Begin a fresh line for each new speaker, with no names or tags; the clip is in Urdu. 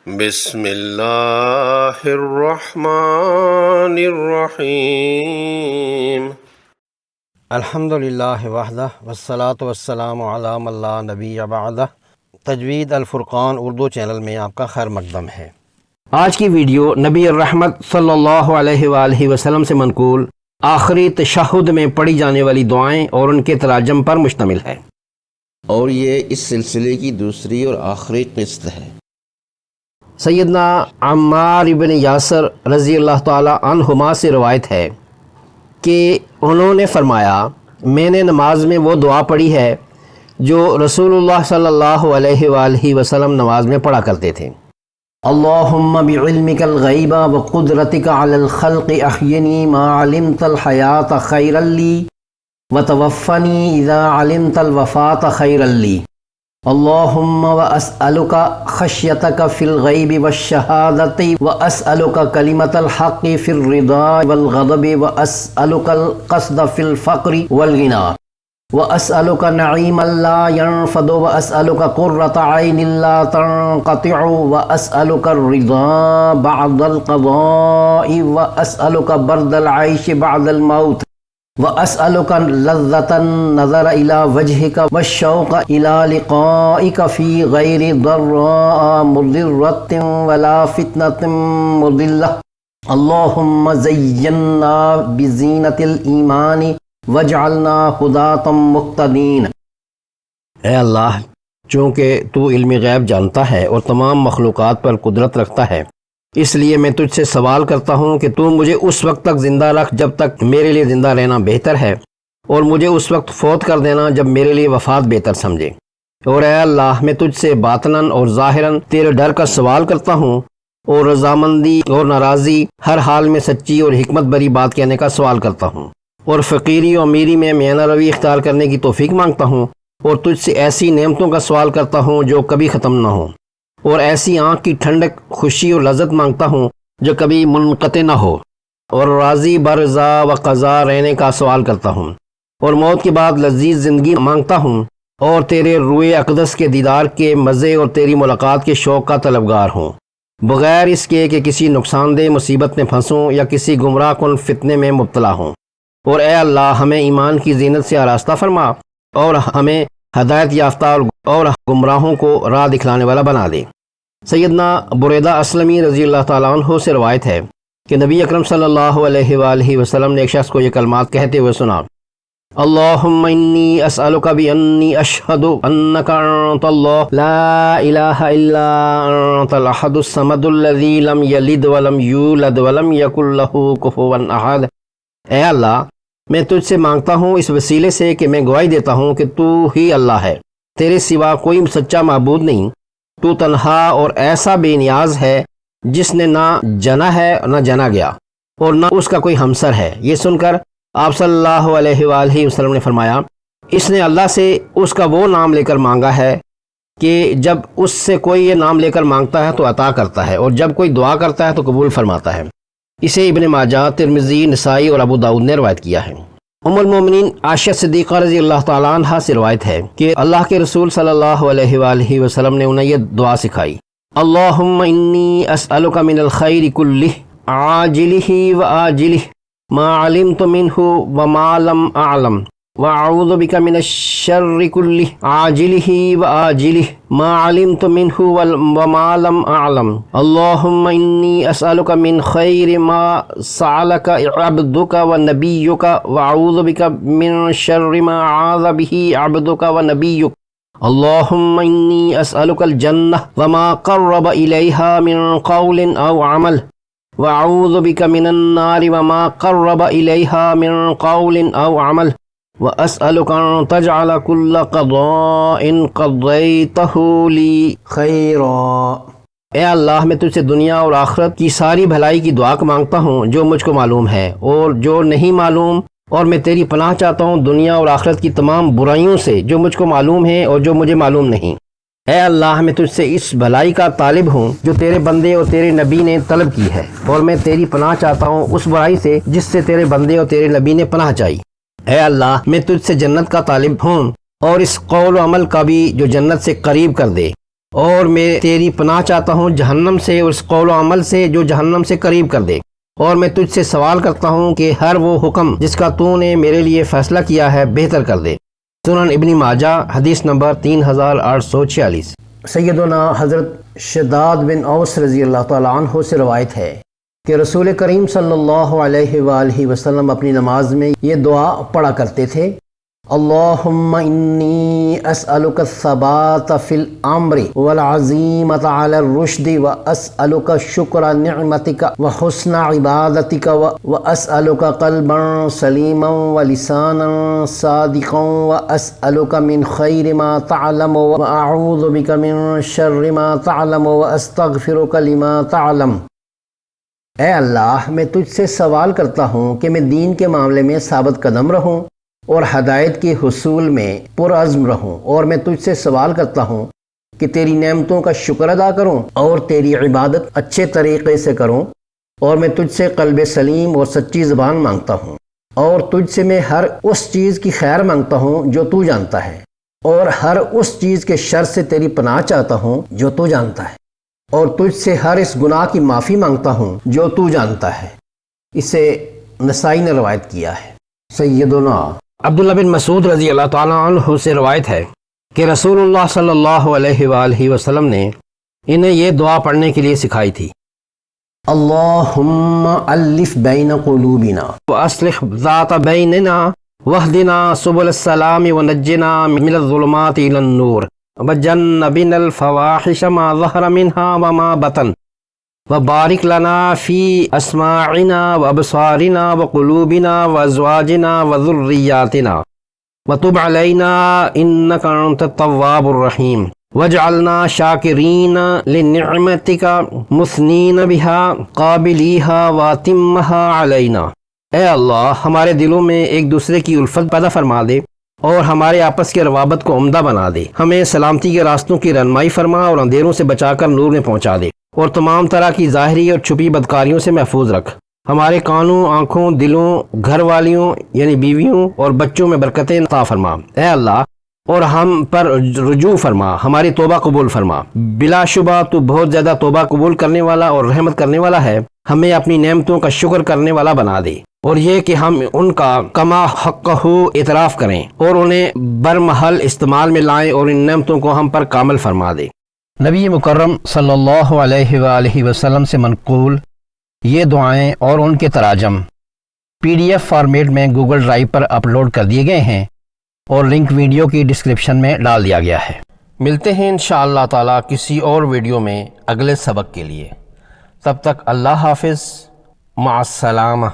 بسم اللہ الرحمن الرحیم۔
الحمد للہ وحدہ والصلاة والسلام علی من لا نبی بعدہ۔ تجوید الفرقان اردو چینل میں آپ کا خیر مقدم ہے۔ آج کی ویڈیو نبی الرحمت صلی اللہ علیہ وآلہ وسلم سے منقول آخری تشہد میں پڑھی جانے والی دعائیں اور ان کے تراجم پر مشتمل ہے،
اور یہ اس سلسلے کی دوسری اور آخری قسط ہے۔
سیدنا عمار بن یاسر رضی اللہ تعالی عنہما سے روایت ہے کہ انہوں نے فرمایا، میں نے نماز میں وہ دعا پڑھی ہے جو رسول اللہ صلی اللہ علیہ وآلہ وسلم نماز میں پڑھا کرتے تھے۔ اللہم بعلمک الغیب وقدرتک علی الخلق احینی ما علمت الحیات خیرا لی وتوفنی اذا علمت الوفاة خیرا لی۔ اللہم واسألک خشیتک فی الغیب والشہادت واسألک کلمۃ الحق فی الرضا والغضب واسألک القصد فی الفقر والغنى واسألک نعیما لا ينفد واسألک قرۃ عین لا تنقطع واسألک الرضا بعد القضاء واسألک برد العیش بعد الموت واسألک لذة النظر الى وجهك والشوق الى لقائك في غیر ضراء مضرة ولا فتنة مضلة۔ اللہم زینا بزینة الایمان واجعلنا ہداة مہتدین۔ اے اللہ، چونکہ تو علم غیب جانتا ہے اور تمام مخلوقات پر قدرت رکھتا ہے، اس لیے میں تجھ سے سوال کرتا ہوں کہ تو مجھے اس وقت تک زندہ رکھ جب تک میرے لیے زندہ رہنا بہتر ہے، اور مجھے اس وقت فوت کر دینا جب میرے لیے وفات بہتر سمجھے۔ اور اے اللہ، میں تجھ سے باطناً اور ظاہراً تیرے ڈر کا سوال کرتا ہوں، اور رضامندی اور ناراضی ہر حال میں سچی اور حکمت بری بات کہنے کا سوال کرتا ہوں، اور فقیری و امیری میں میانہ روی اختیار کرنے کی توفیق مانگتا ہوں، اور تجھ سے ایسی نعمتوں کا سوال کرتا ہوں جو کبھی ختم نہ ہوں، اور ایسی آنکھ کی ٹھنڈک، خوشی اور لذت مانگتا ہوں جو کبھی منقطع نہ ہو، اور راضی برضا و قضا رہنے کا سوال کرتا ہوں، اور موت کے بعد لذیذ زندگی مانگتا ہوں، اور تیرے روئے اقدس کے دیدار کے مزے اور تیری ملاقات کے شوق کا طلبگار ہوں، بغیر اس کے کہ کسی نقصان دہ مصیبت میں پھنسوں یا کسی گمراہ کن فتنے میں مبتلا ہوں۔ اور اے اللہ، ہمیں ایمان کی زینت سے آراستہ فرما، اور ہمیں ہدایت یافتہ اور گمراہوں کو راہ دکھلانے والا بنا دے۔ سیدنا بریدہ اسلمی رضی اللہ تعالیٰ عنہ سے روایت ہے کہ نبی اکرم صلی اللہ علیہ وآلہ وسلم نے ایک شخص کو یہ کلمات کہتے ہوئے سنا، اللہم انی اسألک بانی اشہد انک انت اللہ لا الہ الا انت الاحد الصمد الذی لم یلد ولم یولد ولم یکن لہ کفوا احد۔ اے اللہ، میں تجھ سے مانگتا ہوں اس وسیلے سے کہ میں گواہی دیتا ہوں کہ تو ہی اللہ ہے، تیرے سوا کوئی سچا معبود نہیں، تو تنہا اور ایسا بے نیاز ہے جس نے نہ جنا ہے نہ جنا گیا، اور نہ اس کا کوئی ہمسر ہے۔ یہ سن کر آپ صلی اللہ علیہ وآلہ وسلم نے فرمایا، اس نے اللہ سے اس کا وہ نام لے کر مانگا ہے کہ جب اس سے کوئی یہ نام لے کر مانگتا ہے تو عطا کرتا ہے، اور جب کوئی دعا کرتا ہے تو قبول فرماتا ہے۔ اسے ابن ماجہ، ترمذی، نسائی اور ابو داؤد نے روایت کیا ہے۔ ام المومنین عائشہ صدیقہ رضی اللہ تعالیٰ عنہ سے روایت ہے کہ اللہ کے رسول صلی اللہ علیہ وآلہ وسلم نے انہیں یہ دعا سکھائی، اللہم انی اسألک من الخیر کلہ عاجلہ وآجلہ ما علمت منہ وما لم اعلم واعوذ بک من الشر کلہ عاجلہ وآجلہ ما علمت منہ وما لم اعلم اللہم انی اسألک من خیر ما سألک عبدک ونبیک واعوذ بک من شر ما عاذ بہ عبدک ونبیک اللہم انی اسألک الجنہ وما قرب الیہا من قول او عمل واعوذ بک من النار وما قرب الیہا من قول او عمل واسألک ان تجعل کل قضاء قضیتہ لی خیرا۔ اے اللہ، میں تجھ سے دنیا اور آخرت کی ساری بھلائی کی دعا مانگتا ہوں جو مجھ کو معلوم ہے اور جو نہیں معلوم، اور میں تیری پناہ چاہتا ہوں دنیا اور آخرت کی تمام برائیوں سے جو مجھ کو معلوم ہے اور جو مجھے معلوم نہیں۔ اے اللہ، میں تجھ سے اس بھلائی کا طالب ہوں جو تیرے بندے اور تیرے نبی نے طلب کی ہے، اور میں تیری پناہ چاہتا ہوں اس برائی سے جس سے تیرے بندے اور تیرے نبی نے پناہ چاہی۔ اے اللہ، میں تجھ سے جنت کا طالب ہوں اور اس قول و عمل کا بھی جو جنت سے قریب کر دے، اور میں تیری پناہ چاہتا ہوں جہنم سے اور اس قول و عمل سے جو جہنم سے قریب کر دے، اور میں تجھ سے سوال کرتا ہوں کہ ہر وہ حکم جس کا تو نے میرے لیے فیصلہ کیا ہے بہتر کر دے۔ سنن ابن ماجہ حدیث نمبر 3846۔ سیدنا حضرت شداد بن اوس رضی اللہ تعالیٰ عنہ سے روایت ہے کہ رسول کریم صلی اللہ علیہ وآلہ وسلم اپنی نماز میں یہ دعا پڑھا کرتے تھے: اللہم انی اسألک الثبات فی الامر والعزیمت علی الرشد واسألک شکر نعمتک وحسن عبادتک واسألک قلبا سلیما ولسانا صادقا واسألک من خیر ما تعلم واعوذ بک من شر ما تعلم واستغفرک لما تعلم۔ اے اللہ، میں تجھ سے سوال کرتا ہوں کہ میں دین کے معاملے میں ثابت قدم رہوں اور ہدایت کے حصول میں پرعزم رہوں، اور میں تجھ سے سوال کرتا ہوں کہ تیری نعمتوں کا شکر ادا کروں اور تیری عبادت اچھے طریقے سے کروں، اور میں تجھ سے قلب سلیم اور سچی زبان مانگتا ہوں، اور تجھ سے میں ہر اس چیز کی خیر مانگتا ہوں جو تو جانتا ہے، اور ہر اس چیز کے شر سے تیری پناہ چاہتا ہوں جو تو جانتا ہے، اور تجھ سے ہر اس گناہ کی معافی مانگتا ہوں جو تو جانتا ہے۔ اسے نسائی نے روایت کیا ہے۔ سیدنا عبداللہ بن مسعود رضی اللہ تعالیٰ عنہ سے روایت ہے کہ رسول اللہ صلی اللہ علیہ وآلہ وسلم نے انہیں یہ دعا پڑھنے کے لیے سکھائی تھی: اللہم الف بین قلوبنا واصلح ذات بیننا واہدنا سبل السلام ونجنا من الظلمات الى النور وجنبنا الفواحش ما ظہر منها وما بطن وبارک لنا فی اسماعنا وابصارنا وقلوبنا وازواجنا وذریاتنا وتب علینا انک انت التواب الرحیم واجعلنا شاکرین لنعمتک مثنین بها قابلیہا واتمہا علینا۔ اے اللہ، ہمارے دلوں میں ایک دوسرے کی الفت پیدا فرما دے اور ہمارے آپس کے روابط کو عمدہ بنا دے، ہمیں سلامتی کے راستوں کی رہنمائی فرما اور اندھیروں سے بچا کر نور میں پہنچا دے، اور تمام طرح کی ظاہری اور چھپی بدکاریوں سے محفوظ رکھ۔ ہمارے کانوں، آنکھوں، دلوں، گھر والیوں یعنی بیویوں اور بچوں میں برکتیں عطا فرما۔ اے اللہ، اور ہم پر رجوع فرما، ہماری توبہ قبول فرما۔ بلا شبہ تو بہت زیادہ توبہ قبول کرنے والا اور رحمت کرنے والا ہے، ہمیں اپنی نعمتوں کا شکر کرنے والا بنا دے، اور یہ کہ ہم ان کا کما حقہ اعتراف کریں اور انہیں برمحل استعمال میں لائیں، اور ان نعمتوں کو ہم پر کامل فرما دے۔ نبی مکرم صلی اللہ علیہ وآلہ وسلم سے منقول یہ دعائیں اور ان کے تراجم PDF فارمیٹ میں گوگل ڈرائیو پر اپلوڈ کر دیے گئے ہیں، اور لنک ویڈیو کی ڈسکرپشن میں ڈال دیا گیا ہے۔ ملتے ہیں انشاءاللہ تعالی کسی اور ویڈیو میں اگلے سبق کے لیے۔ تب تک اللہ حافظ، مع السلامہ۔